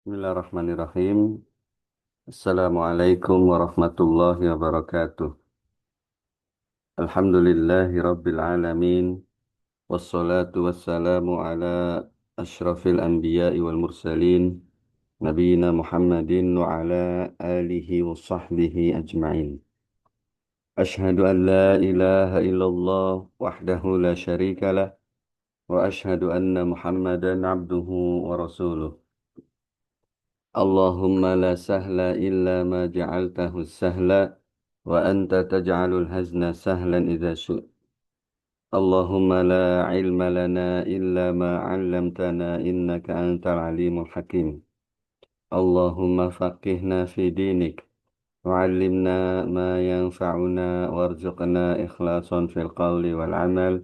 Bismillahirrahmanirrahim. Assalamualaikum warahmatullahi wabarakatuh. Alhamdulillahi rabbil alamin. Wassalatu wassalamu ala ashrafil anbiya'i wal mursalin. Nabiina Muhammadin wa ala alihi wa sahbihi ajma'in. Ashhadu an la ilaha illallah wahdahu la sharika lah. Wa ashhadu anna Muhammadan abduhu wa rasuluh. اللهم لا سهل إلا ما جعلته سهلا وأنت تجعل الحزن سهلا إذا شئت اللهم لا علم لنا إلا ما علمتنا إنك أنت العليم الحكيم اللهم فقهنا في دينك وعلمنا ما ينفعنا وارزقنا إخلاصا في القول والعمل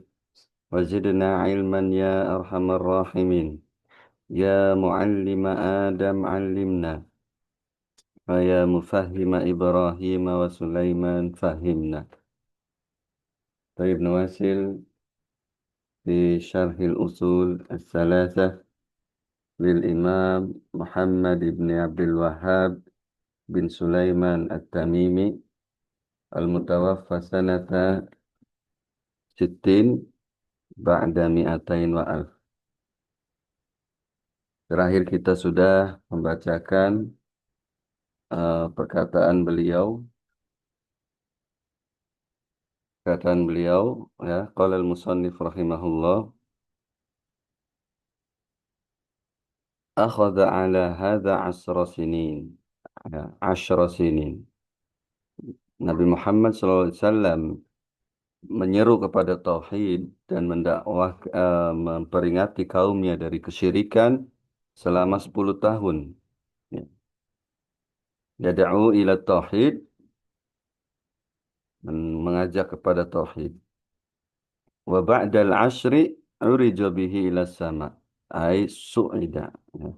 وزدنا علما يا أرحم الراحمين يا معلم آدم علمنا فيا مفهم إبراهيم وسليمان فهمنا. طيب نواصل في شرح الأصول الثلاثة للإمام محمد بن عبد الوهاب بن سليمان التميمي المتوفى سنة 60 بعد 200 وألف. Terakhir kita sudah membacakan perkataan beliau ya, qala al-musannif rahimahullah akhadha ala hadha 10 sinin ya, 10 sinin. Nabi Muhammad SAW menyeru kepada tauhid dan memperingati kaumnya dari kesyirikan selama 10 tahun. Ya. Yad'u ila tauhid, mengajak kepada tauhid. Wa ba'dal 'ashri urija bihi ila sama, ai su'ida. Ya.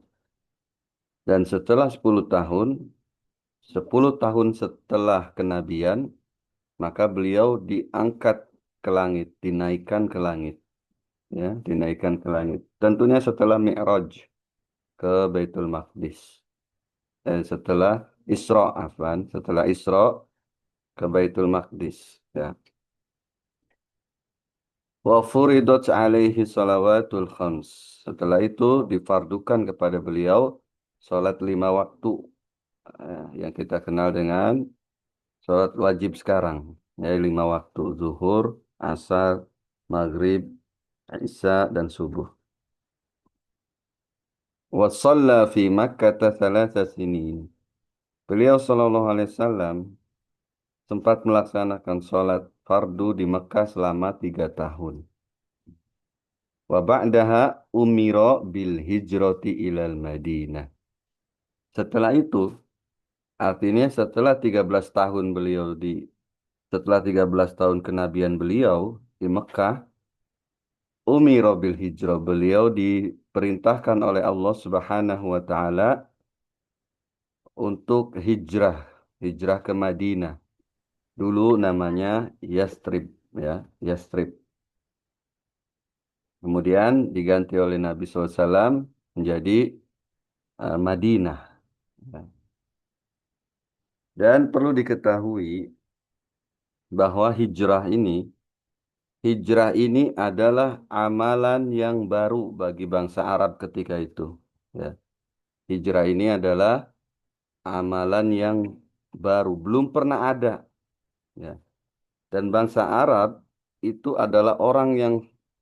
Dan setelah 10 tahun setelah kenabian, maka beliau diangkat ke langit, dinaikkan ke langit. Ya, dinaikkan ke langit. Tentunya setelah Mi'raj ke Baitul Maqdis. Setelah setelah Isra ke Baitul Maqdis. Ya. Wa furidat alaihi salawatul khams. Setelah itu difardukan kepada beliau salat 5 waktu, yang kita kenal dengan salat wajib sekarang, ya 5 waktu, zuhur, asar, maghrib, isya dan subuh. Wa shalla fi Makkah 3 sinin. Beliau sallallahu alaihi wasallam sempat melaksanakan sholat fardu di Mekah selama 3 tahun. Wa ba'daha umiro bil hijrati ilal Madinah. Setelah itu, artinya setelah 13 tahun kenabian beliau di Mekah, umiro bil hijrah, beliau diperintahkan oleh Allah Subhanahu wa taala untuk hijrah ke Madinah. Dulu namanya Yastrib, ya, Yastrib. Kemudian diganti oleh Nabi SAW menjadi Madinah. Dan perlu diketahui bahwa hijrah ini adalah amalan yang baru bagi bangsa Arab ketika itu. Ya. Hijrah ini adalah amalan yang baru, belum pernah ada. Ya. Dan bangsa Arab itu adalah orang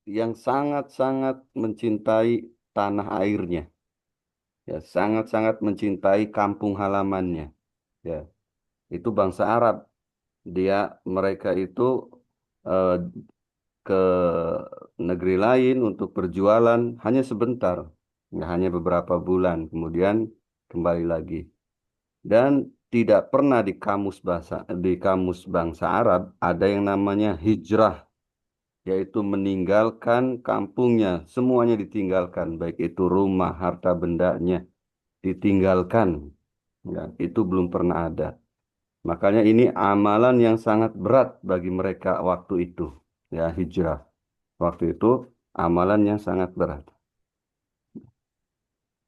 yang sangat-sangat mencintai tanah airnya. Ya, sangat-sangat mencintai kampung halamannya. Ya, itu bangsa Arab. Mereka itu eh, ke negeri lain untuk berjualan hanya sebentar, ya, hanya beberapa bulan, kemudian kembali lagi. Dan tidak pernah di kamus bangsa Arab ada yang namanya hijrah, yaitu meninggalkan kampungnya, semuanya ditinggalkan, baik itu rumah, harta bendanya ditinggalkan. Ya, itu belum pernah ada. Makanya ini amalan yang sangat berat bagi mereka waktu itu. Ya, hijrah. Waktu itu amalan yang sangat berat.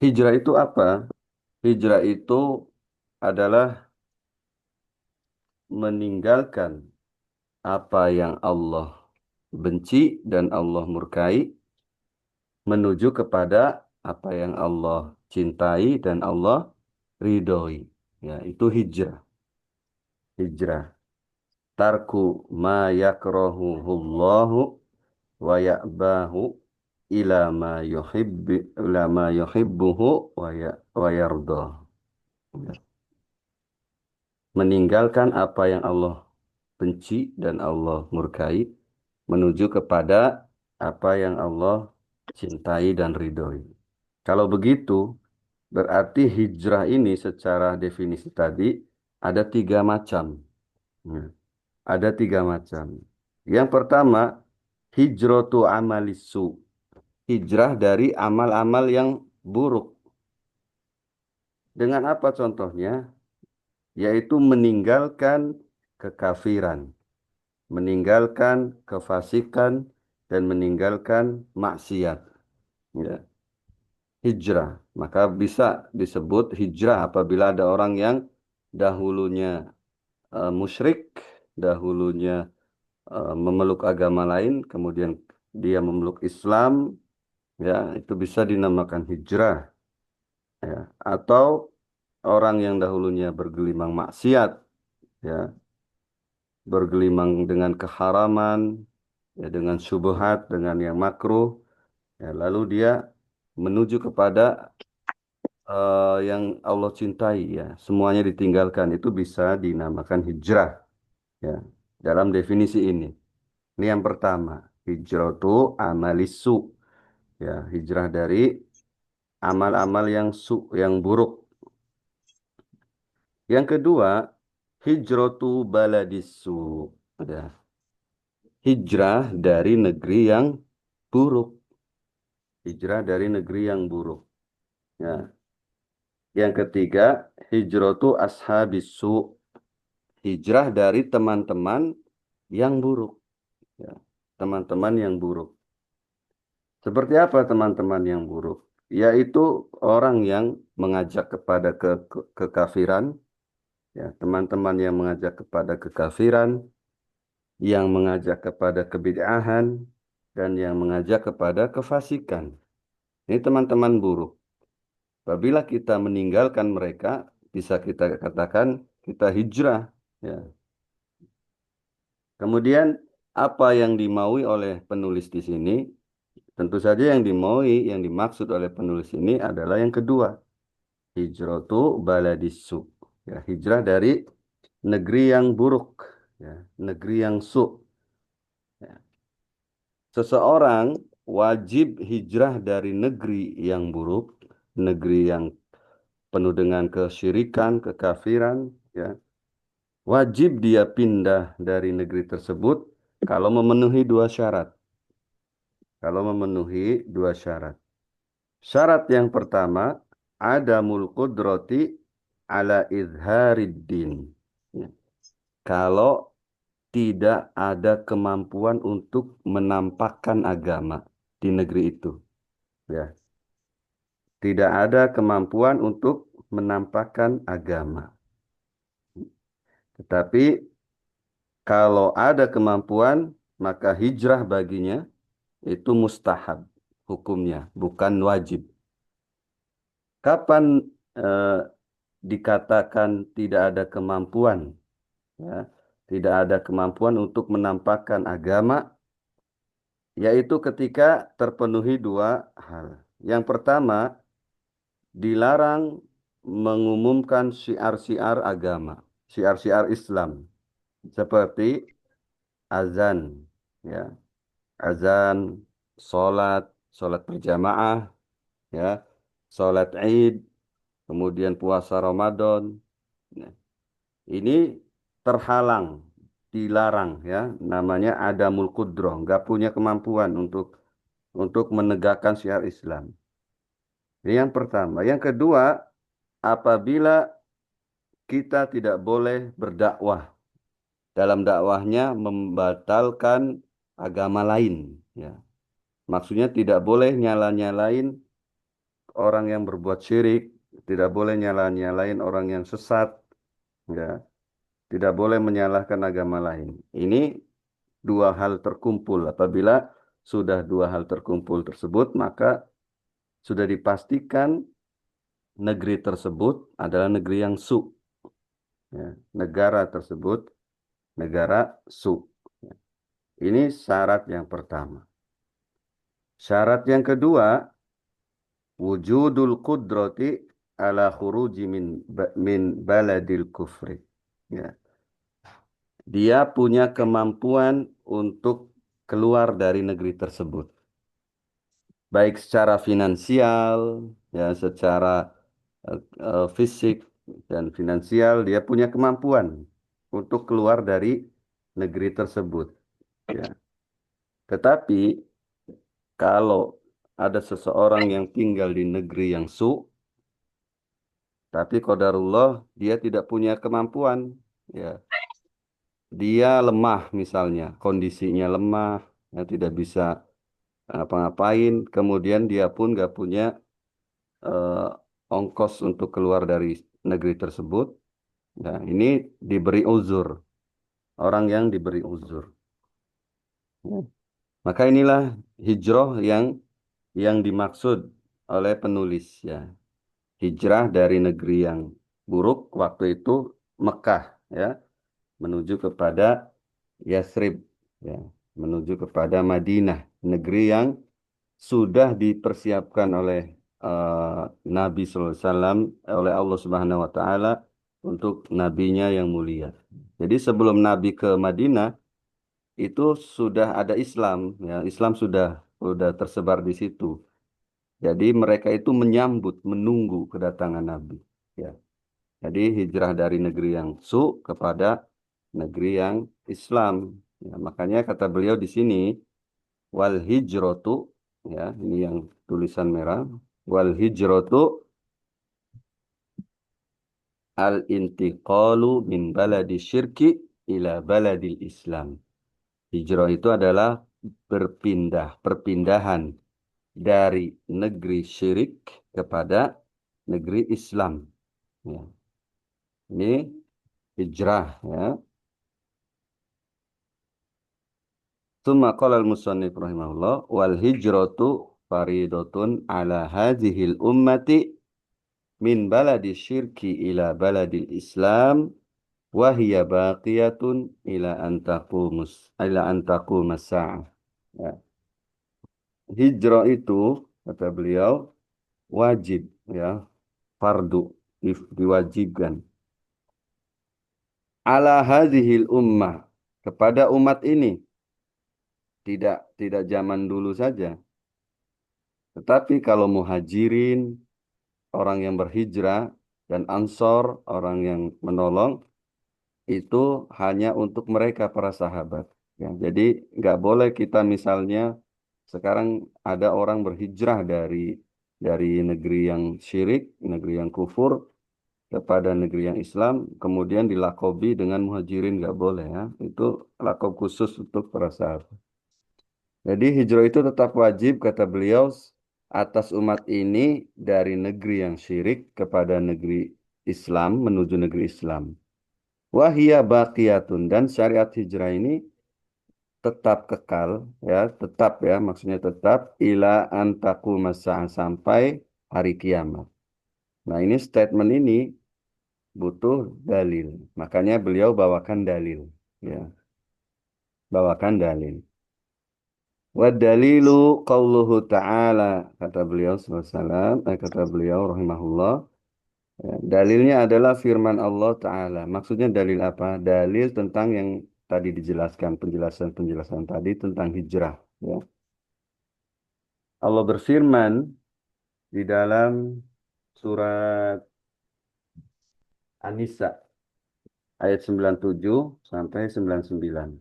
Hijrah itu apa? Hijrah itu adalah meninggalkan apa yang Allah benci dan Allah murkai, menuju kepada apa yang Allah cintai dan Allah ridhoi. Ya, itu hijrah. Hijrah. Tarku ma yakrahuhullahu wa ya'bahu ila ma yuhibbuhu wa yarda. Ya. Meninggalkan apa yang Allah benci dan Allah murkai, menuju kepada apa yang Allah cintai dan ridhoi. Kalau begitu, berarti hijrah ini secara definisi tadi ada tiga macam. Ya, ada tiga macam. Yang pertama, hijratu amalisu. Hijrah dari amal-amal yang buruk. Dengan apa contohnya? Yaitu meninggalkan kekafiran, meninggalkan kefasikan, dan meninggalkan maksiat. Ya, hijrah. Maka bisa disebut hijrah apabila ada orang yang dahulunya musyrik, dahulunya memeluk agama lain, kemudian dia memeluk Islam, ya itu bisa dinamakan hijrah. Ya. Atau orang yang dahulunya bergelimang maksiat, ya bergelimang dengan keharaman, ya dengan syubhat, dengan yang makruh, ya lalu dia menuju kepada yang Allah cintai, ya semuanya ditinggalkan, itu bisa dinamakan hijrah, ya dalam definisi ini. Ini yang pertama, hijrah itu amalisu, ya hijrah dari amal-amal yang yang buruk. Yang kedua, hijratu baladisu, ya hijrah dari negeri yang buruk, hijrah dari negeri yang buruk. Ya. Yang ketiga, hijratu ashabisu, hijrah dari teman-teman yang buruk. Ya. Teman-teman yang buruk. Seperti apa teman-teman yang buruk? Yaitu orang yang mengajak kepada kekafiran, ya, teman-teman yang mengajak kepada kekafiran, yang mengajak kepada kebid'ahan, dan yang mengajak kepada kefasikan. Ini teman-teman buruk. Apabila kita meninggalkan mereka, bisa kita katakan kita hijrah. Ya. Kemudian apa yang dimaui oleh penulis di sini? Tentu saja yang dimaui, yang dimaksud oleh penulis ini adalah yang kedua, hijratu baladisu. Ya, hijrah dari negeri yang buruk, ya, negeri yang Ya. Seseorang wajib hijrah dari negeri yang buruk, negeri yang penuh dengan kesyirikan, kekafiran, ya. Wajib dia pindah dari negeri tersebut kalau memenuhi dua syarat. Kalau memenuhi dua syarat. Syarat yang pertama, adamul qudrati ala izhariddin. Ya. Kalau tidak ada kemampuan untuk menampakkan agama di negeri itu. Ya. Tidak ada kemampuan untuk menampakkan agama. Tetapi kalau ada kemampuan, maka hijrah baginya itu mustahab hukumnya, bukan wajib. Kapan eh, dikatakan tidak ada kemampuan? Ya, tidak ada kemampuan untuk menampakkan agama, yaitu ketika terpenuhi dua hal. Yang pertama, dilarang mengumumkan syiar-syiar agama, syiar-syiar Islam, seperti azan, ya, azan, sholat, sholat berjamaah, ya, sholat Id, kemudian puasa Ramadan. Nah, ini terhalang, dilarang, ya, namanya adamul qudroh, nggak punya kemampuan untuk menegakkan syiar Islam. Ini yang pertama. Yang kedua, apabila kita tidak boleh berdakwah, dalam dakwahnya membatalkan agama lain, ya. Maksudnya tidak boleh nyala-nyalain orang yang berbuat syirik, tidak boleh nyala-nyalain orang yang sesat, ya, tidak boleh menyalahkan agama lain. Ini dua hal terkumpul. Apabila sudah dua hal terkumpul tersebut, maka sudah dipastikan negeri tersebut adalah negeri yang ya. Negara tersebut negara su. Ini syarat yang pertama. Syarat yang kedua, wujudul qudrati ala khuruji min baladil kufri. Ya. Dia punya kemampuan untuk keluar dari negeri tersebut. Baik secara finansial, ya, secara fisik dan finansial, dia punya kemampuan untuk keluar dari negeri tersebut. Ya. Tetapi kalau ada seseorang yang tinggal di negeri yang tapi qadarullah dia tidak punya kemampuan, ya, dia lemah misalnya, kondisinya lemah, ya, tidak bisa ngapa-ngapain, kemudian dia pun nggak punya eh, ongkos untuk keluar dari negeri tersebut. Nah, ini diberi uzur, orang yang diberi uzur. Ya. Maka inilah hijrah yang dimaksud oleh penulis, ya. Hijrah dari negeri yang buruk waktu itu Mekah, ya, menuju kepada Yasrib, ya, menuju kepada Madinah, negeri yang sudah dipersiapkan oleh eh, Nabi SAW, oleh Allah Subhanahu Wa Taala untuk nabinya yang mulia. Jadi sebelum Nabi ke Madinah itu sudah ada Islam, ya, Islam sudah tersebar di situ. Jadi mereka itu menyambut, menunggu kedatangan Nabi. Ya. Jadi hijrah dari negeri yang kepada negeri yang Islam. Ya, makanya kata beliau di sini, wal hijratu, ya, ini yang tulisan merah, wal hijratu al intiqalu min baladi syirki ila baladil Islam. Hijrah itu adalah perpindahan dari negeri syirik kepada negeri Islam. Ya. Ini hijrah, ya. Tsumma qala al-musannif rahimahullah wal hijratu faridatun ala hadhil ummati min baladi syirki ila baladil Islam wa hiya baqiyatun ila an taqumus sa'ah. Ya. Hijrah itu kata beliau wajib, ya, fardu, diwajibkan ala hadhil ummah, kepada umat ini, tidak zaman dulu saja. Tetapi kalau muhajirin, orang yang berhijrah, dan ansor, orang yang menolong, itu hanya untuk mereka para sahabat. Ya, jadi nggak boleh kita misalnya sekarang ada orang berhijrah dari negeri yang syirik, negeri yang kufur, kepada negeri yang Islam, kemudian dilakobi dengan muhajirin, nggak boleh, ya. Itu lakob khusus untuk para sahabat. Jadi hijrah itu tetap wajib kata beliau atas umat ini dari negeri yang syirik kepada negeri Islam menuju negeri Islam. Wahia baqiyatun, dan syariat hijrah ini tetap kekal, ya, tetap, ya, maksudnya tetap ila antaku masa sampai hari kiamat. Nah, ini statement ini butuh dalil. Makanya beliau bawakan dalil, ya, bawakan dalil. Wa dalilu qauluhu ta'ala, kata beliau SAW, kata beliau rahimahullah, ya, dalilnya adalah firman Allah Ta'ala. Maksudnya dalil apa? Dalil tentang yang tadi dijelaskan, penjelasan-penjelasan tadi tentang hijrah. Ya. Allah berfirman di dalam surat An-Nisa ayat 97 sampai 99.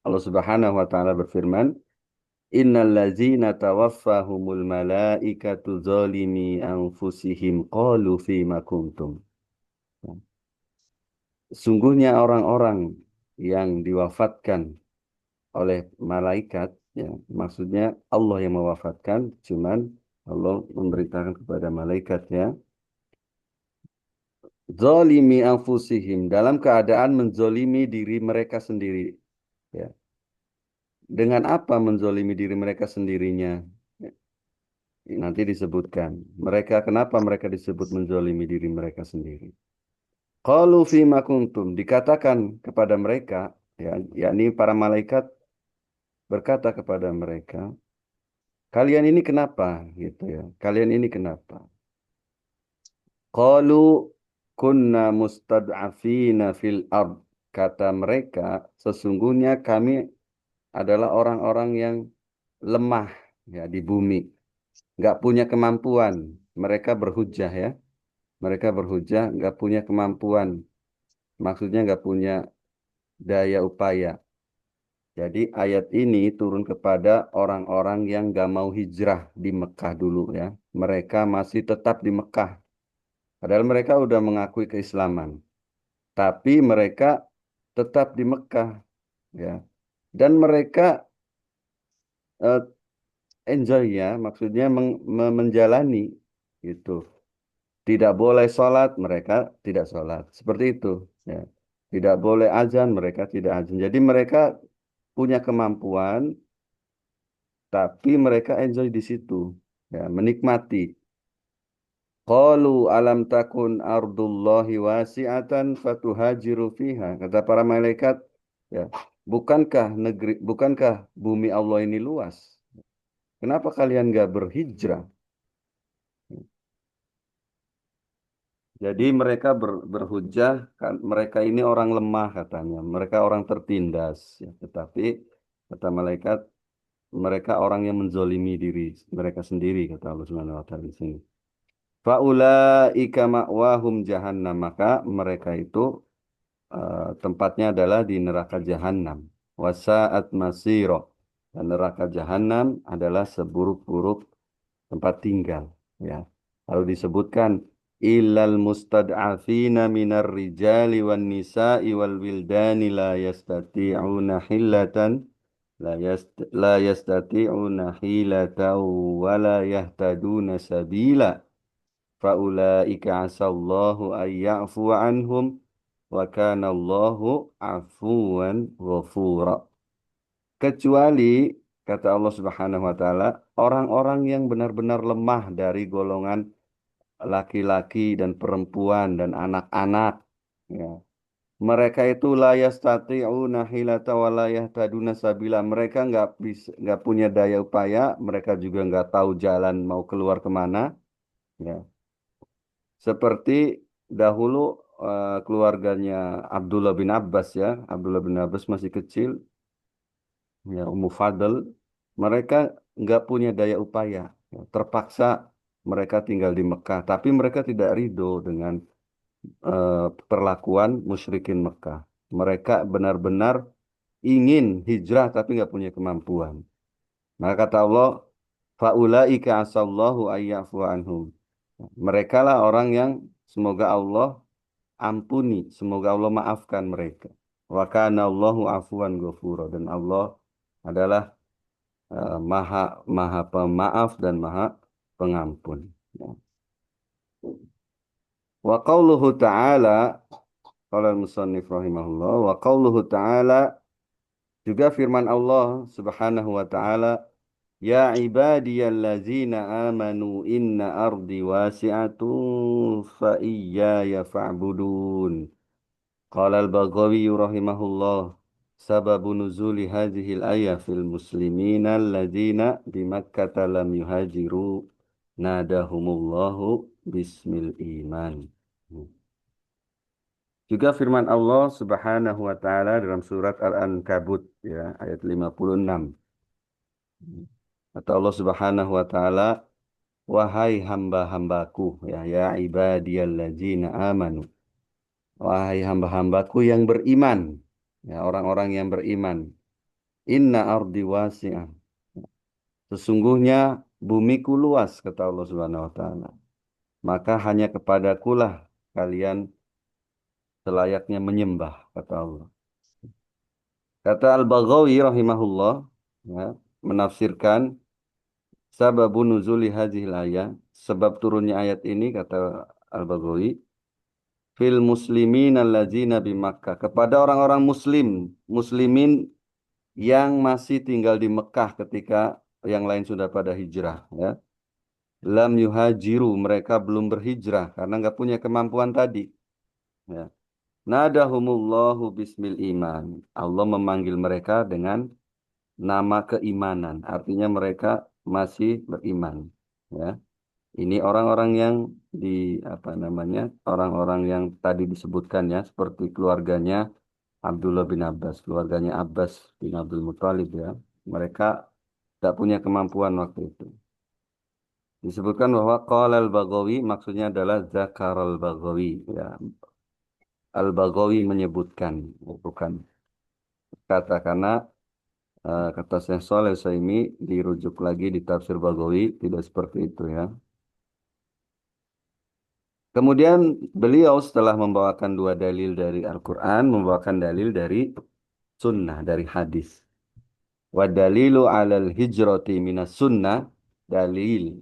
Allah Subhanahu wa taala berfirman, "Innal ladzina tawaffahumul malaikatu zalimi anfusihim qalu fima kuntum." Sungguhnya orang-orang yang diwafatkan oleh malaikat, ya, maksudnya Allah yang mewafatkan, cuman Allah memberitakan kepada malaikatnya, zalimi anfusihim, dalam keadaan menzolimi diri mereka sendiri. Ya. Dengan apa menzolimi diri mereka sendirinya? Ya, nanti disebutkan. Mereka, kenapa mereka disebut menzolimi diri mereka sendiri? Qalu fima kuntum, dikatakan kepada mereka, ya, yakni para malaikat berkata kepada mereka, kalian ini kenapa? Gitu ya. Kalian ini kenapa? Qalu kunna mustad'afina fil ard. Kata mereka, sesungguhnya kami adalah orang-orang yang lemah ya di bumi, nggak punya kemampuan. Mereka berhujah ya, mereka berhujah nggak punya kemampuan. Maksudnya nggak punya daya upaya. Jadi ayat ini turun kepada orang-orang yang nggak mau hijrah di Mekah dulu ya. Mereka masih tetap di Mekah. Padahal mereka udah mengakui keislaman. Tapi mereka tetap di Mekah ya. Dan mereka eh, enjoy ya, maksudnya menjalani gitu. Tidak boleh sholat, mereka tidak sholat. Seperti itu ya. Tidak boleh azan, mereka tidak azan. Jadi mereka punya kemampuan, tapi mereka enjoy di situ ya, menikmati. Qalu alam takun ardullahi wasi'atan fatuhajiru fiha. Kata para malaikat, ya, bukankah bumi Allah ini luas? Kenapa kalian nggak berhijrah? Jadi mereka berhujah, kan mereka ini orang lemah katanya, mereka orang tertindas. Ya. Tetapi kata malaikat, mereka orang yang menzolimi diri mereka sendiri, kata Allah Subhanahu Wa Taala di sini. Faulaika ma'wahum jahannam, maka mereka itu tempatnya adalah di neraka jahanam. Wasa'at masiro. Dan neraka jahanam adalah seburuk-buruk tempat tinggal. Ya. Lalu disebutkan illal mustad'afina minar rijali wan nisa'i wal wildani la yastati'una hillatan la yastati'una hilatan wa la yahtaduna sabila faulaika asallahu an ya'fu anhum wa kana Allahu afuwan ghafura. Kecuali kata Allah Subhanahu wa taala, orang-orang yang benar-benar lemah dari golongan laki-laki dan perempuan dan anak-anak ya. Mereka itu la yastati'una hilata wa la yahtaduna sabila. Mereka nggak punya daya upaya, mereka juga nggak tahu jalan mau keluar kemana ya. Seperti dahulu keluarganya Abdullah bin Abbas ya. Abdullah bin Abbas masih kecil ya, Ummu Fadl, mereka nggak punya daya upaya, ya. Terpaksa mereka tinggal di Mekah, tapi mereka tidak ridho dengan eh, perlakuan musyrikin Mekah. Mereka benar-benar ingin hijrah tapi nggak punya kemampuan. Maka kata Allah, faulaika asallahu ayyafu anhum. Mereka lah orang yang semoga Allah ampuni, semoga Allah maafkan mereka. Wa kana Allahu afuwan ghafura, dan Allah adalah maha maha pemaaf dan maha pengampun. Ya. Wa qauluhu ta'ala, qala al-musannif rahimahullah, wa qauluhu ta'ala, juga firman Allah Subhanahu wa taala, ya ibadiyallazina amanu inna ardi wasi'atun fa iyaya fa'budun. Qala al-Baghawi rahimahullah, sababu nuzuli hadhil ayah fil muslimina alladzina bi Makkah lam yuhajiru nadahumullahu bismil iman. Juga firman Allah Subhanahu wa taala dalam surat Al-Ankabut ya ayat 56. Kata Allah Subhanahu wa taala, wahai hamba-hambaku ya ya ibadiyalladzina amanu. Wahai hamba-hambaku yang beriman, ya orang-orang yang beriman. Inna ardi wasi'ah. Sesungguhnya bumiku luas, kata Allah Subhanahu wa taala. Maka hanya kepadakulah kalian selayaknya menyembah, kata Allah. Kata Al-Baghawi rahimahullah, ya, menafsirkan Sababun nuzuli hadhil ayat, sebab turunnya ayat ini kata Al-Baghawi, fil muslimin alladzina bi Makkah, kepada orang-orang muslimin yang masih tinggal di Mekah ketika yang lain sudah pada hijrah, ya. Lam yuhajiru, mereka belum berhijrah karena nggak punya kemampuan tadi, ya. Nadahumullahu bismil iman. Allah memanggil mereka dengan nama keimanan. Artinya mereka masih beriman. Ya. Ini orang-orang yang di apa namanya? Orang-orang yang tadi disebutkan ya, seperti keluarganya Abdullah bin Abbas, keluarganya Abbas bin Abdul Muthalib ya. Mereka tidak punya kemampuan waktu itu. Disebutkan bahwa qala al-Baghawi maksudnya adalah zakar al-Baghawi ya. Al-Baghawi menyebutkan, bukan kata karena kata Syekh Shalih Utsaimin dirujuk lagi di tafsir Baghawi tidak seperti itu ya. Kemudian beliau setelah membawakan dua dalil dari Al-Quran, membawakan dalil dari sunnah, dari hadis. Wa dalilu alal hijrati minas sunnah, dalil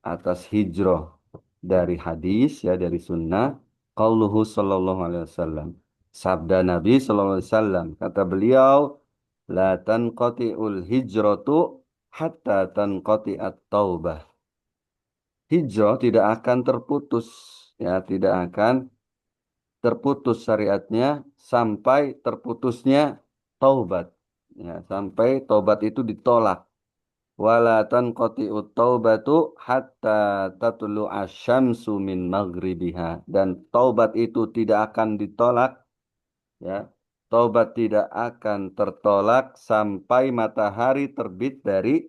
atas hijrah dari hadis, ya dari sunnah, qauluhu sallallahu alaihi wasallam. Sabda Nabi sallallahu alaihi wasallam, kata beliau, la tanqati'ul hijratu hatta tanqati'at taubah. Hijrah tidak akan terputus, ya tidak akan terputus syariatnya sampai terputusnya taubat, ya sampai taubat itu ditolak. Wala tanqati'ut taubatu hatta tatlu asyamsu min maghribiha, dan taubat itu tidak akan ditolak, ya taubat tidak akan tertolak sampai matahari terbit dari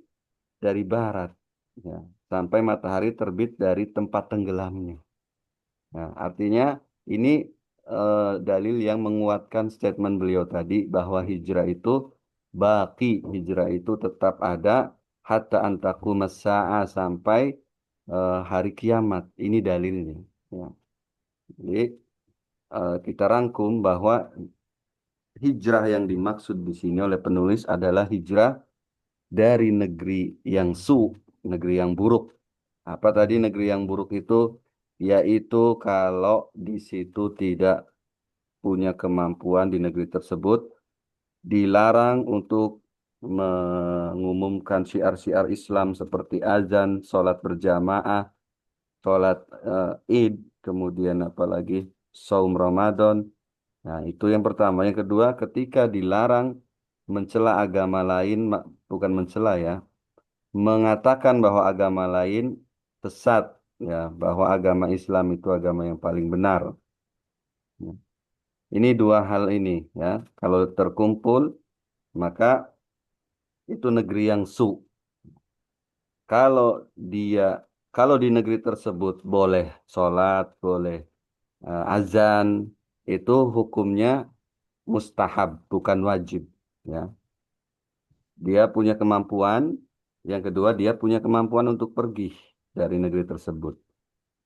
barat, ya sampai matahari terbit dari tempat tenggelamnya. Nah, artinya ini dalil yang menguatkan statement beliau tadi bahwa hijrah itu baki, hijrah itu tetap ada hatta antaku masa'a, sampai hari kiamat. Ini dalilnya. Ya. Jadi kita rangkum bahwa hijrah yang dimaksud di sini oleh penulis adalah hijrah dari negeri yang negeri yang buruk. Apa tadi negeri yang buruk itu? Yaitu kalau di situ tidak punya kemampuan di negeri tersebut, dilarang untuk mengumumkan syiar-syiar Islam seperti azan, sholat berjamaah, sholat Id, kemudian apalagi saum Ramadan. Nah, itu yang pertama. Yang kedua, ketika dilarang mencela agama lain, bukan mencela ya, mengatakan bahwa agama lain sesat, ya, bahwa agama Islam itu agama yang paling benar. Ya. Ini dua hal ini, ya. Kalau terkumpul, maka itu negeri yang Kalau dia, kalau di negeri tersebut boleh sholat, boleh azan, itu hukumnya mustahab, bukan wajib. Ya, dia punya kemampuan. Yang kedua, dia punya kemampuan untuk pergi dari negeri tersebut.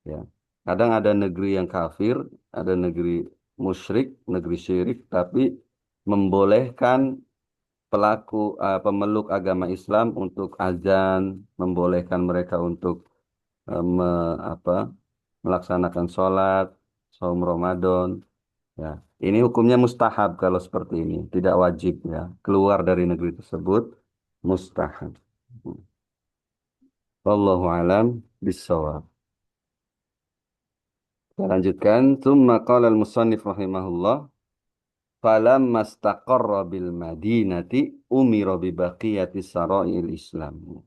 Ya, kadang ada negeri yang kafir, ada negeri musyrik, negeri syirik, tapi membolehkan pemeluk agama Islam untuk azan, membolehkan mereka untuk eh, me, apa, melaksanakan sholat, saum Ramadan. Ya, ini hukumnya mustahab kalau seperti ini, tidak wajib ya. Keluar dari negeri tersebut mustahab. Wallahu alam bissawab. Kita lanjutkan. Tsumma qala al-musannif rahimahullah, falamma istaqarra bil madinati umira bi baqiyati sara'il Islam.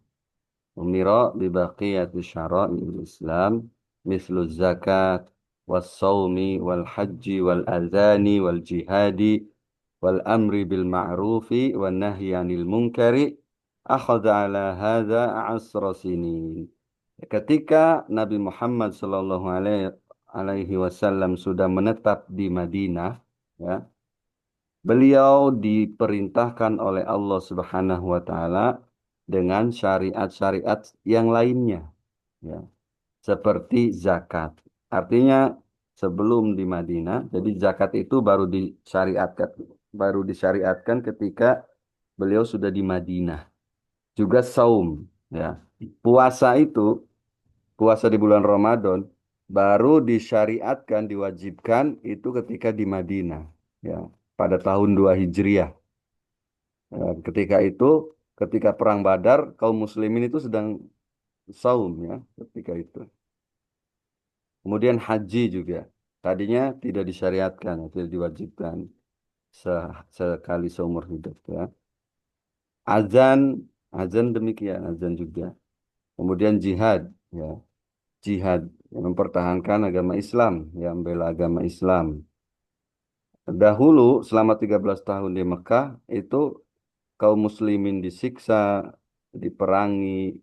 Umira bi baqiyati syara'il Islam mislu zakat was sawmi wal haji wal adhani wal jihadi wal amri bil ma'rufi wan nahyi 'anil munkari, akhadha ala hadza asra sinin. Ketika Nabi Muhammad sallallahu alaihi wasallam sudah menetap di Madinah, ya, beliau diperintahkan oleh Allah Subhanahu wa taala dengan syariat-syariat yang lainnya, ya, seperti zakat. Artinya sebelum di Madinah, jadi zakat itu baru disyariatkan ketika beliau sudah di Madinah. Juga saum. Ya, puasa itu, puasa di bulan Ramadan baru disyariatkan, diwajibkan itu ketika di Madinah, ya, pada tahun 2 Hijriah. Ya, ketika itu, ketika perang Badar, kaum muslimin itu sedang saum ya, ketika itu. Kemudian haji juga. Tadinya tidak disyariatkan, tidak diwajibkan sekali seumur hidup ya. Azan, azan demikian, azan juga. Kemudian jihad, ya, jihad yang mempertahankan agama Islam, yang membela agama Islam. Dahulu selama 13 tahun di Mekah itu kaum muslimin disiksa, diperangi,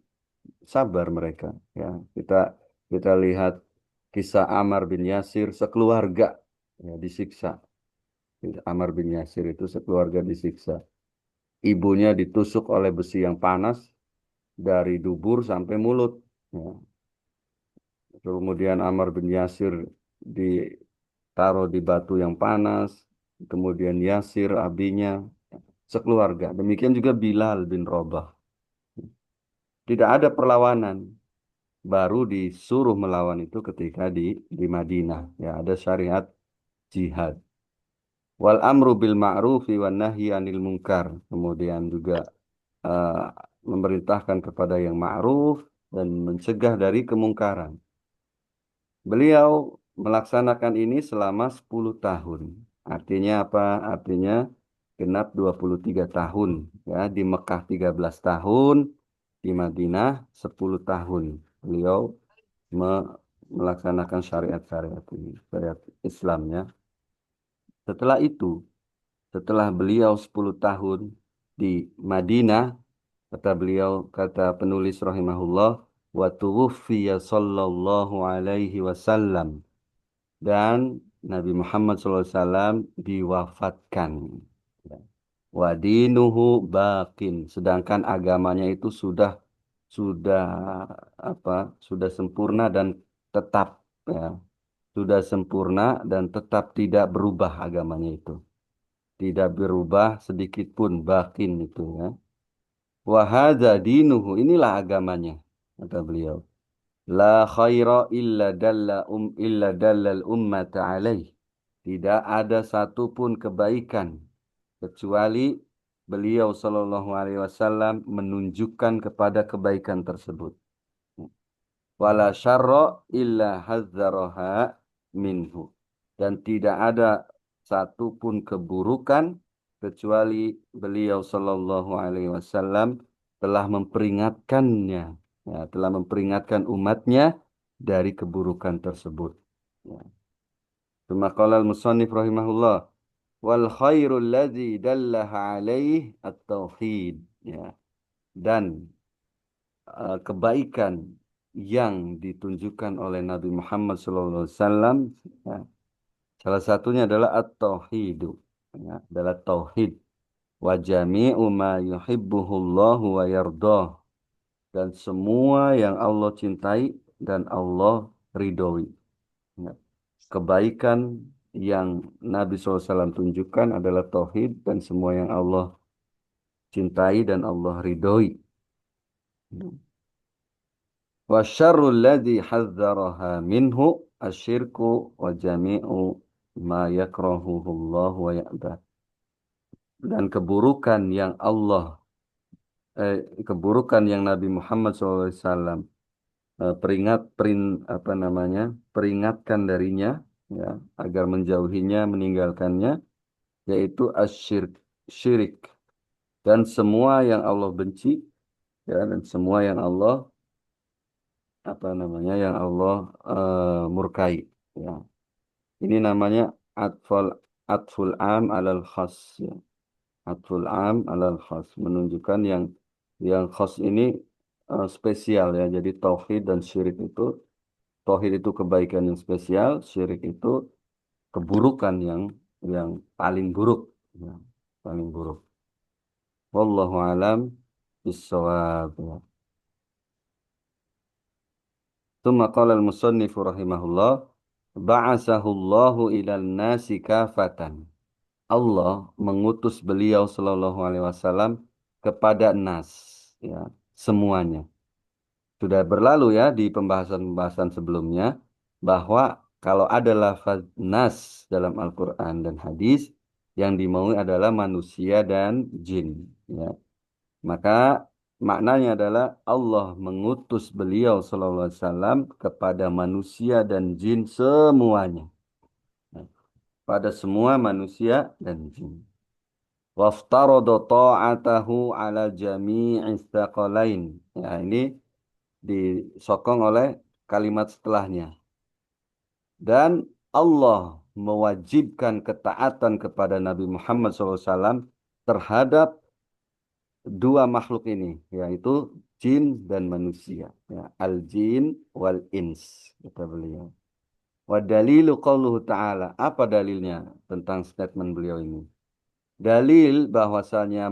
sabar mereka. Ya, kita kita lihat kisah Ammar bin Yasir sekeluarga ya, disiksa. Ammar bin Yasir itu sekeluarga disiksa. Ibunya ditusuk oleh besi yang panas dari dubur sampai mulut. Ya. Kemudian Ammar bin Yasir ditaruh di batu yang panas. Kemudian Yasir, abinya, sekeluarga. Demikian juga Bilal bin Rabah. Tidak ada perlawanan. Baru disuruh melawan itu ketika di Madinah. Ya, ada syariat jihad. Wal amru bil ma'rufi wan nahyi anil munkar. Kemudian juga eh, memerintahkan kepada yang ma'ruf dan mencegah dari kemungkaran. Beliau melaksanakan ini selama 10 tahun. Artinya apa? Artinya genap 23 tahun. Ya, di Mekah 13 tahun, di Madinah 10 tahun. Beliau melaksanakan syariat-syariat ini, syariat Islamnya. Setelah itu, setelah beliau 10 tahun di Madinah, kata beliau, kata penulis rahimahullah, wa tuwuffiya sallallahu alaihi wasallam, dan Nabi Muhammad SAW diwafatkan. Wadinuhu bakin, sedangkan agamanya itu sudah apa? Sudah sempurna dan tetap ya, sudah sempurna dan tetap tidak berubah agamanya itu. Tidak berubah sedikit pun bakin itu ya. Wahada dinuhu, inilah agamanya, kata beliau. La khaira illa dallal ummata alaih. Tidak ada satupun kebaikan kecuali beliau Shallallahu Alaihi Wasallam menunjukkan kepada kebaikan tersebut. Wala syarra illa hazzaraha minhu. Dan tidak ada satupun keburukan kecuali beliau Shallallahu Alaihi Wasallam telah memperingatkannya, ya, telah memperingatkan umatnya dari keburukan tersebut. Ya. Tsumma qala al-musannif rahimahullah wal khairul ladzi dallaha alaih at-tauhid. Ya. Dan kebaikan yang ditunjukkan oleh Nabi Muhammad SAW, ya, salah satunya adalah at-tauhidu, ya, adalah tauhid wa jami'u ma yuhibbuhullahu wa yardah, dan semua yang Allah cintai dan Allah ridhoi. Ya. Kebaikan yang Nabi SAW tunjukkan adalah tauhid dan semua yang Allah cintai dan Allah ridhoi. Wa syarrul ladzi hadzaraha minhu asyirku wa jami'u ma yakrahuhu Allah wa ya'ba. Dan keburukan yang eh, keburukan yang Nabi Muhammad SAW apa namanya, peringatkan darinya, ya, agar menjauhinya, meninggalkannya, yaitu syirik, dan semua yang Allah benci, ya, dan semua yang Allah apa namanya, yang Allah murkai, ya. Ini namanya atful atful am alal khas, ya. Atful am alal khas menunjukkan yang khas ini spesial, ya. Jadi tauhid dan syirik itu, tauhid itu kebaikan yang spesial, syirik itu keburukan yang paling buruk, ya. Paling buruk. Wallahu alam bissawab. Ya. ثم قال المصنف رحمه الله بعثه الله إلى الناس كافة. Allah mengutus beliau Shallallahu Alaihi Wasallam kepada nas, ya, semuanya. Sudah berlalu ya di pembahasan-pembahasan sebelumnya bahwa kalau ada lafaz nas dalam Al-Quran dan hadis yang dimaui adalah manusia dan jin. Ya. Maka maknanya adalah Allah mengutus beliau Sallallahu Alaihi Wasallam kepada manusia dan jin semuanya. Nah, pada semua manusia dan jin. Waftarada ta'atahu ala jami'is tsaqalain. Ya, ini disokong oleh kalimat setelahnya. Dan Allah mewajibkan ketaatan kepada Nabi Muhammad SAW terhadap dua makhluk ini, yaitu jin dan manusia. Ya, al-jin wal ins, kata beliau. Wa dalilu qauluhu ta'ala. Apa dalilnya tentang statement beliau ini? Dalil bahwasanya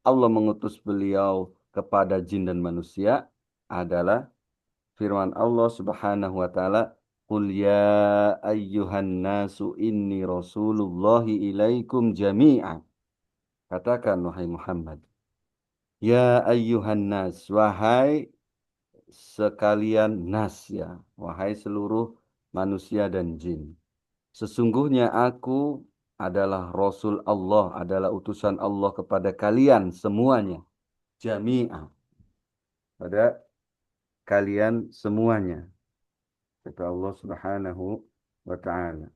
Allah mengutus beliau kepada jin dan manusia adalah firman Allah Subhanahu wa taala, "Qul ya ayyuhan nasu inni rasulullahi ilaikum jami'an." Katakan wahai Muhammad, ya ayyuhan nas, wahai sekalian nas ya, wahai seluruh manusia dan jin. Sesungguhnya aku adalah Rasul Allah, adalah utusan Allah kepada kalian semuanya. Jami'ah. Pada kalian semuanya. Kata Allah Subhanahu wa ta'ala.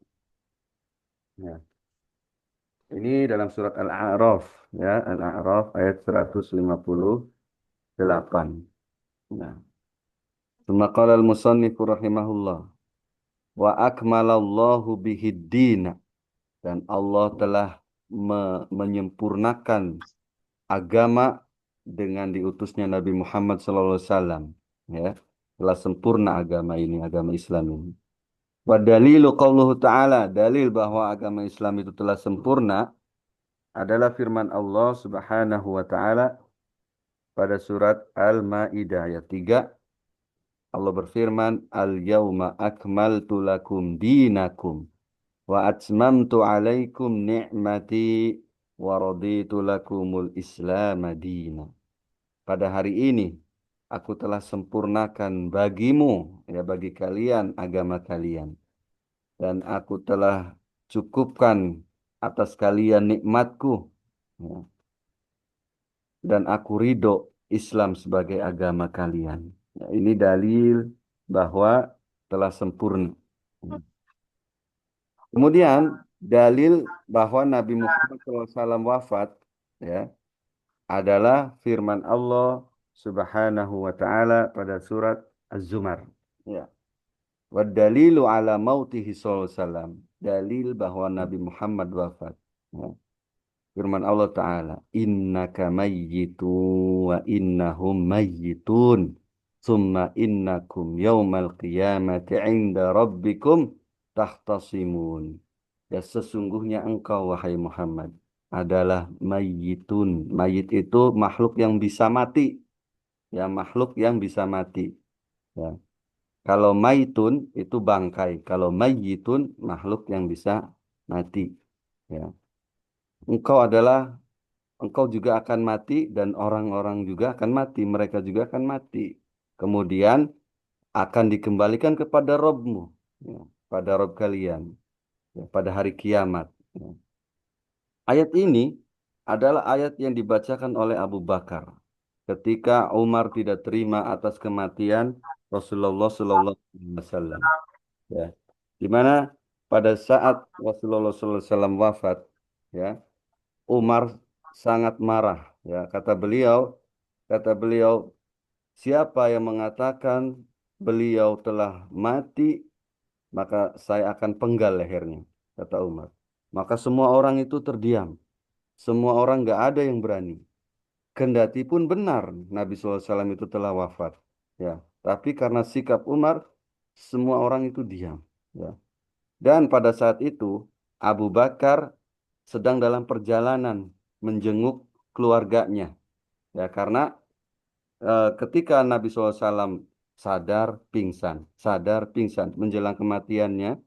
Ya. Ini dalam surat Al-A'raf. Ya, Al-A'raf ayat 158. Nah. Tsumma qala al-musannifu rahimahullah. Wa akmalallahu bihiddina. Dan Allah telah menyempurnakan agama dengan diutusnya Nabi Muhammad SAW. Ya, telah sempurna agama ini, agama Islam ini. Wa dalilu qauluhu ta'ala, dalil bahwa agama Islam itu telah sempurna adalah firman Allah Subhanahu wa taala pada surat Al-Maidah ayat 3. Allah berfirman, "Al-yauma akmaltu lakum dinakum wa atmamtu alaikum ni'mati wa raditu lakumul Islam madina." Pada hari ini aku telah sempurnakan bagimu, ya bagi kalian agama kalian, dan aku telah cukupkan atas kalian nikmatku, ya, dan aku ridho Islam sebagai agama kalian. Ya, ini dalil bahwa telah sempurna. Kemudian dalil bahwa Nabi Muhammad SAW wafat, ya, adalah firman Allah Subhanahu wa taala pada surat Az-Zumar. Ya. Wa dalilu ala mautihi sallallahu alaihi wasallam. Dalil bahwa Nabi Muhammad wafat. Ya. Firman Allah taala, "Innaka mayyitun wa innahum mayyitun. Summa innakum yaumal qiyamati 'inda rabbikum tahtasimun." Ya, sesungguhnya engkau wahai Muhammad adalah mayyitun. Mayit itu makhluk yang bisa mati. Ya, makhluk yang bisa mati. Ya. Kalau maitun itu bangkai. Kalau mayyitun makhluk yang bisa mati. Ya. Engkau adalah engkau juga akan mati dan orang-orang juga akan mati. Mereka juga akan mati. Kemudian akan dikembalikan kepada Robmu, ya, pada Rob kalian, ya, pada hari kiamat. Ya. Ayat ini adalah ayat yang dibacakan oleh Abu Bakar ketika Umar tidak terima atas kematian Rasulullah Sallallahu Alaihi Wasallam. Ya, di mana pada saat Rasulullah Sallallahu Alaihi Wasallam wafat, ya, Umar sangat marah. Ya, kata beliau, siapa yang mengatakan beliau telah mati, maka saya akan penggal lehernya, kata Umar. Maka semua orang itu terdiam. Semua orang nggak ada yang berani. Kendati pun benar Nabi SAW itu telah wafat. Ya, tapi karena sikap Umar, semua orang itu diam. Ya. Dan pada saat itu Abu Bakar sedang dalam perjalanan menjenguk keluarganya. Ya, karena ketika Nabi SAW sadar pingsan menjelang kematiannya,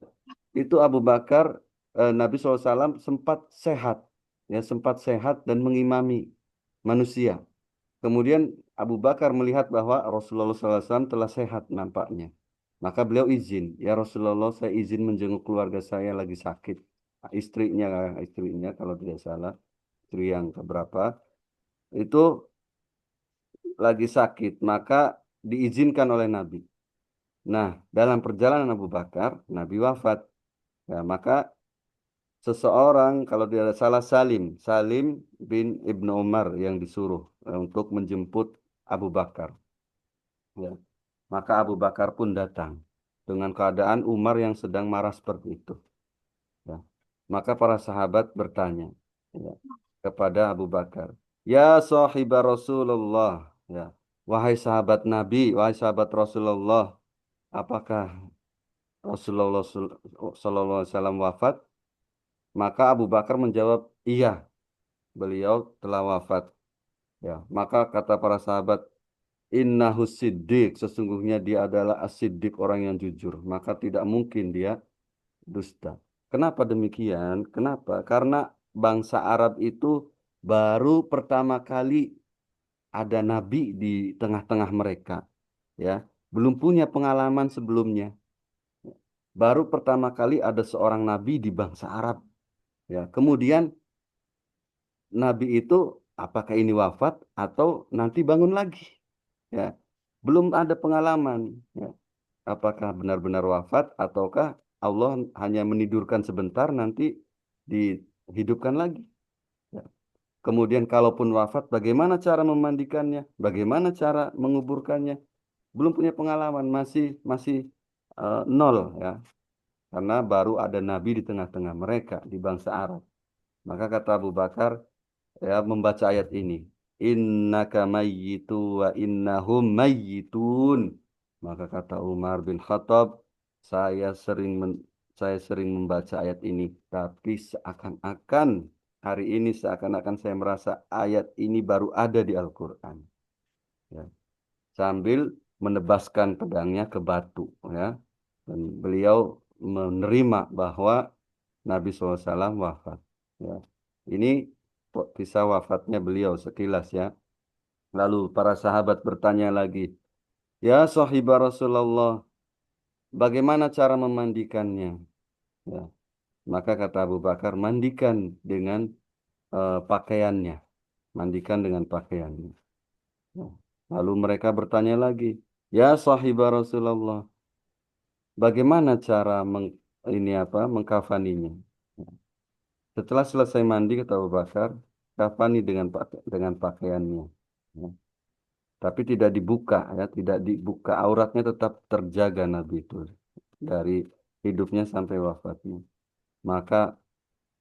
itu Abu Bakar, Nabi SAW sempat sehat, ya sempat sehat dan mengimami manusia. Kemudian Abu Bakar melihat bahwa Rasulullah SAW telah sehat nampaknya. Maka beliau izin, ya Rasulullah, saya izin menjenguk keluarga saya lagi sakit. Istrinya, istrinya kalau tidak salah, istri yang keberapa, itu lagi sakit, maka diizinkan oleh Nabi. Nah, dalam perjalanan Abu Bakar, Nabi wafat. Ya, maka seseorang, kalau tidak salah Salim, Salim bin Ibnu Umar yang disuruh untuk menjemput Abu Bakar. Ya. Maka Abu Bakar pun datang dengan keadaan Umar yang sedang marah seperti itu. Ya. Maka para sahabat bertanya, ya, kepada Abu Bakar, ya sahibah Rasulullah, ya, wahai sahabat Nabi, wahai sahabat Rasulullah, apakah Rasulullah Sallallahu Alaihi Wasallam wafat? Maka Abu Bakar menjawab, iya, beliau telah wafat. Ya, maka kata para sahabat, innahu siddiq, sesungguhnya dia adalah as-siddiq, orang yang jujur. Maka tidak mungkin dia dusta. Kenapa demikian? Kenapa? Karena bangsa Arab itu baru pertama kali ada nabi di tengah-tengah mereka, ya. Belum punya pengalaman sebelumnya. Baru pertama kali ada seorang nabi di bangsa Arab, ya. Kemudian nabi itu apakah ini wafat atau nanti bangun lagi? Ya. Belum ada pengalaman, ya. Apakah benar-benar wafat ataukah Allah hanya menidurkan sebentar nanti dihidupkan lagi. Ya. Kemudian kalaupun wafat, bagaimana cara memandikannya? Bagaimana cara menguburkannya? Belum punya pengalaman, masih masih nol, ya. Karena baru ada nabi di tengah-tengah mereka di bangsa Arab. Maka kata Abu Bakar, ya, membaca ayat ini, innaka mayyitu wa innahum mayyitun. Maka kata Umar bin Khattab, saya sering saya sering membaca ayat ini, tapi seakan-akan hari ini seakan-akan saya merasa ayat ini baru ada di Al-Qur'an, ya. Sambil menebaskan pedangnya ke batu, ya. Dan beliau menerima bahwa Nabi SAW wafat, ya. Ini kisah wafatnya beliau sekilas, ya. Lalu para sahabat bertanya lagi, ya sahibah Rasulullah, bagaimana cara memandikannya? Ya. Maka kata Abu Bakar, mandikan dengan pakaiannya. Mandikan dengan pakaiannya. Ya. Lalu mereka bertanya lagi, ya sahibah Rasulullah, bagaimana cara ini apa mengkafaninya? Ya. Setelah selesai mandi, kata Abu Bakar, kafani dengan pakaiannya. Ya. Tapi tidak dibuka, ya, tidak dibuka, auratnya tetap terjaga Nabi itu dari hidupnya sampai wafatnya. Maka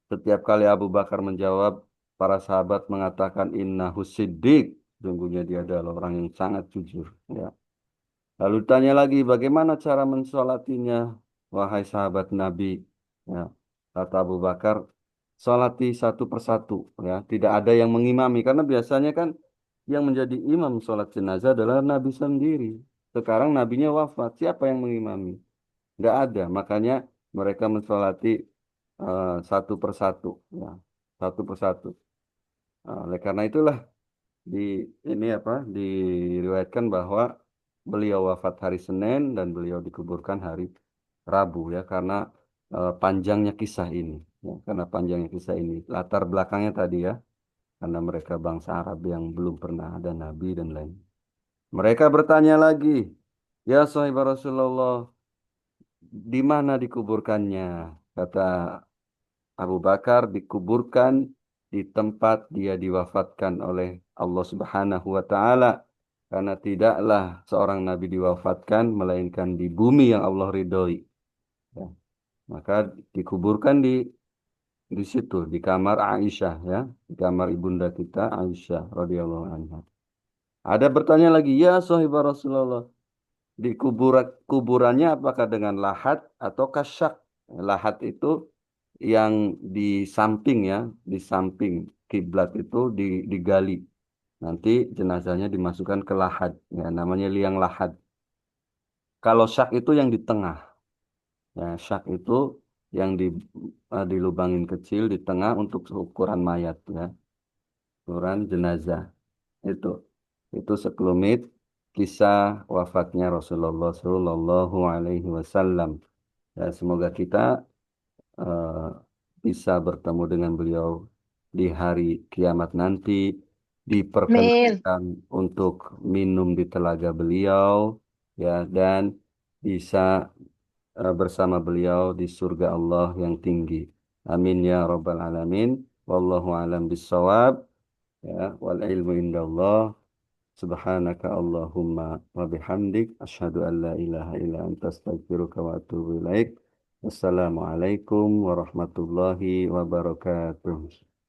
setiap kali Abu Bakar menjawab, para sahabat mengatakan innahu siddiq, sesungguhnya dia adalah orang yang sangat jujur, ya. Lalu tanya lagi, bagaimana cara mensolatinya, wahai sahabat Nabi? Ya, kata Abu Bakar, solati satu persatu, ya, tidak ada yang mengimami, karena biasanya kan yang menjadi imam sholat jenazah adalah Nabi sendiri. Sekarang nabinya wafat, siapa yang mengimami? Nggak ada, makanya mereka mensolati satu persatu, ya, satu persatu. Oleh karena itulah di ini apa diriwayatkan bahwa beliau wafat hari Senin dan beliau dikuburkan hari Rabu, ya, karena panjangnya kisah ini, ya, karena panjangnya kisah ini, latar belakangnya tadi, ya, karena mereka bangsa Arab yang belum pernah ada nabi dan lain. Mereka bertanya lagi, ya sahibah Rasulullah, di mana dikuburkannya? Kata Abu Bakar, dikuburkan di tempat dia diwafatkan oleh Allah Subhanahu wa taala. Karena tidaklah seorang nabi diwafatkan melainkan di bumi yang Allah ridhoi. Ya. Maka dikuburkan di situ, di kamar Aisyah, ya, di kamar ibunda kita Aisyah radhiyallahu anha. Ada bertanya lagi, ya sahibah Rasulullah, di kuburannya apakah dengan lahat atau kasyak? Lahat itu yang di samping, ya, di samping kiblat itu digali. Nanti jenazahnya dimasukkan ke lahat, ya, namanya liang lahat. Kalau syak itu yang di tengah, ya, syak itu yang dilubangin kecil di tengah untuk ukuran mayat, ya, ukuran jenazah itu. Itu sekelumit kisah wafatnya Rasulullah Shallallahu Alaihi Wasallam. Ya, semoga kita eh, bisa bertemu dengan beliau di hari kiamat nanti, Amin. diperkenankan untuk minum di telaga beliau, ya, dan bisa bersama beliau di surga Allah yang tinggi. Amin ya rabbal alamin. Wallahu alam bissawab. Ya, wal ilmu indallah. Subhanaka Allahumma wa bihamdik asyhadu an la ilaha illa anta astaghfiruka wa atubu ilaik. Wassalamualaikum warahmatullahi wabarakatuh.